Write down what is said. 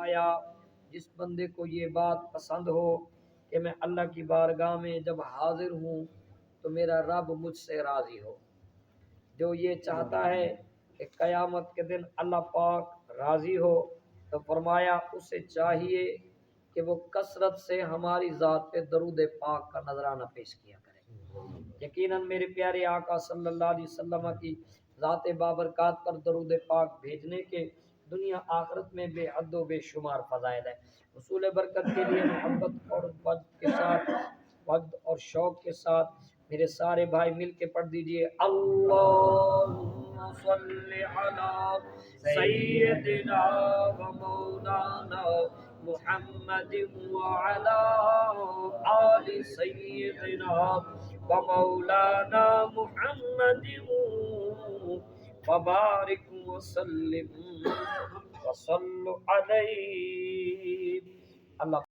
فرمایا جس بندے کو یہ بات پسند ہو کہ میں اللہ کی بارگاہ میں جب حاضر ہوں تو میرا رب مجھ سے راضی ہو، جو یہ چاہتا ہے کہ قیامت کے دن اللہ پاک راضی ہو، تو فرمایا اسے چاہیے کہ وہ کثرت سے ہماری ذات پہ درود پاک کا نذرانہ پیش کیا کرے۔ یقیناً میرے پیارے آقا صلی اللہ علیہ وسلم کی ذات بابرکات پر درود پاک بھیجنے کے دنیا آخرت میں بے حد و بے شمار فضائل ہیں۔ حصول برکت کے لیے محبت اور وجد اور شوق کے ساتھ میرے سارے بھائی مل کے پڑھ دیجئے اللہم صلی علی سیدنا و مولانا محمد وعلی آل سیدنا و مولانا محمد وبارک وسلم وصلوا علیہ۔ اللہ